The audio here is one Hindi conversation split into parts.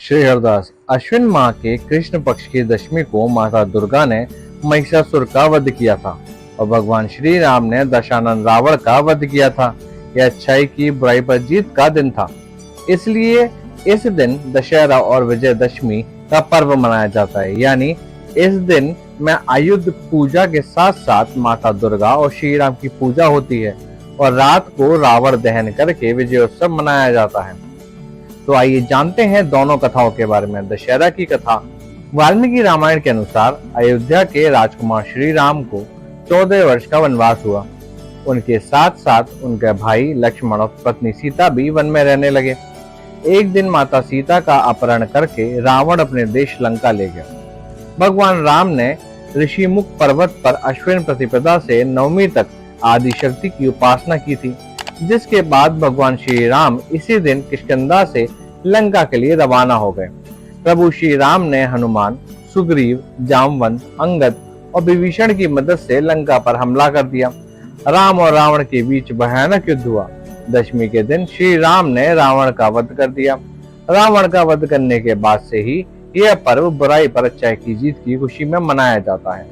श्री हरदास। अश्विन माह के कृष्ण पक्ष की दशमी को माता दुर्गा ने महिषासुर का वध किया था और भगवान श्री राम ने दशानन रावण का वध किया था। यह अच्छाई की बुराई पर जीत का दिन था, इसलिए इस दिन दशहरा और विजयदशमी का पर्व मनाया जाता है। यानी इस दिन में आयुध पूजा के साथ साथ माता दुर्गा और श्री राम की पूजा होती है और रात को रावण दहन करके विजयोत्सव मनाया जाता है। तो आइए जानते हैं दोनों कथाओं के बारे में। दशहरा की कथा। वाल्मीकि रामायण के अनुसार अयोध्या के राजकुमार श्री राम को 14 वर्ष का वनवास हुआ। उनके साथ साथ उनके भाई लक्ष्मण और पत्नी सीता भी वन में रहने लगे। एक दिन माता सीता का अपहरण करके रावण अपने देश लंका ले गया। भगवान राम ने ऋषिमुख पर्वत पर अश्विन प्रतिपदा से नवमी तक आदि शक्ति की उपासना की थी, जिसके बाद भगवान श्री राम इसी दिन किष्किंधा से लंका के लिए रवाना हो गए। प्रभु श्री राम ने हनुमान, सुग्रीव, जामवंत, अंगद और विभीषण की मदद से लंका पर हमला कर दिया। राम और रावण के बीच भयानक युद्ध हुआ। दशमी के दिन श्री राम ने रावण का वध कर दिया। रावण का वध करने के बाद से ही यह पर्व बुराई पर अच्छाई की जीत की खुशी में मनाया जाता है।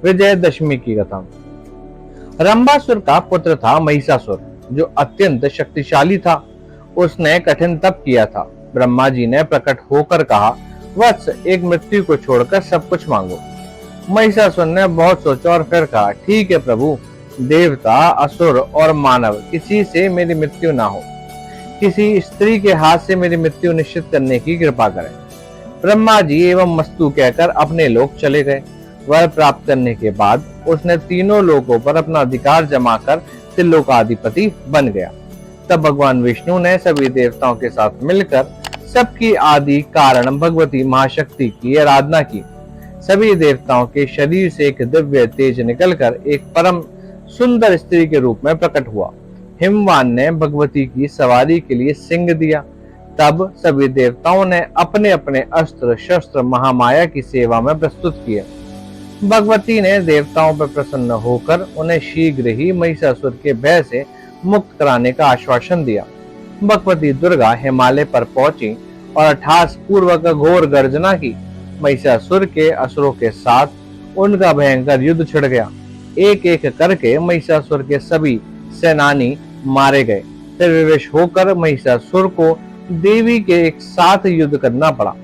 विजयदशमी की कथा। रंभासुर का पुत्र था महिषासुर, जो अत्यंत शक्तिशाली था। उसने कठिन तप किया था। ब्रह्मा जी ने प्रकट होकर कहा, वत्स, एक मृत्यु को छोड़कर सब कुछ मांगो। महिषासुर ने बहुत सोचा और फिर कहा, ठीक है प्रभु, देवता, असुर और मानव किसी से मेरी मृत्यु ना हो। किसी स्त्री के हाथ से मेरी मृत्यु निश्चित करने की कृपा करें। ब्रह्मा जी एवं मस्तु कहकर अपने लोक चले गए। वर प्राप्त करने के बाद उसने तीनों लोकों पर अपना अधिकार जमा कर त्रिलोकाधिपति बन गया। तब भगवान विष्णु ने सभी देवताओं के साथ मिलकर सबकी आदि कारण भगवती महाशक्ति की आराधना की। सभी देवताओं के शरीर से एक दिव्य तेज निकलकर एक परम सुंदर स्त्री के रूप में प्रकट हुआ। हिमवान ने भगवती की सवारी के लिए सिंह दिया। तब सभी देवताओं ने अपने अपने अस्त्र शस्त्र महामाया की सेवा में प्रस्तुत किए। भगवती ने देवताओं पर प्रसन्न होकर उन्हें शीघ्र ही महिषासुर के भय से मुक्त कराने का आश्वासन दिया। भगवती दुर्गा हिमालय पर पहुंची और अट्टहास पूर्वक घोर गर्जना की। महिषासुर के असुरों के साथ उनका भयंकर युद्ध छिड़ गया। एक एक करके महिषासुर के सभी सेनानी मारे गए। फिर विवश होकर महिषासुर को देवी के एक साथ युद्ध करना पड़ा।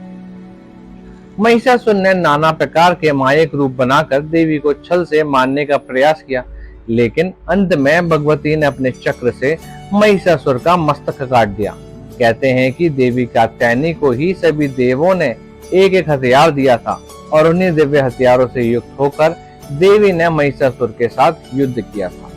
महिषासुर ने नाना प्रकार के मायक रूप बनाकर देवी को छल से मारने का प्रयास किया, लेकिन अंत में भगवती ने अपने चक्र से महिषासुर का मस्तक काट दिया। कहते हैं कि देवी कात्यायनी को ही सभी देवों ने एक एक हथियार दिया था और उन्हीं दिव्य हथियारों से युक्त होकर देवी ने महिषासुर के साथ युद्ध किया था।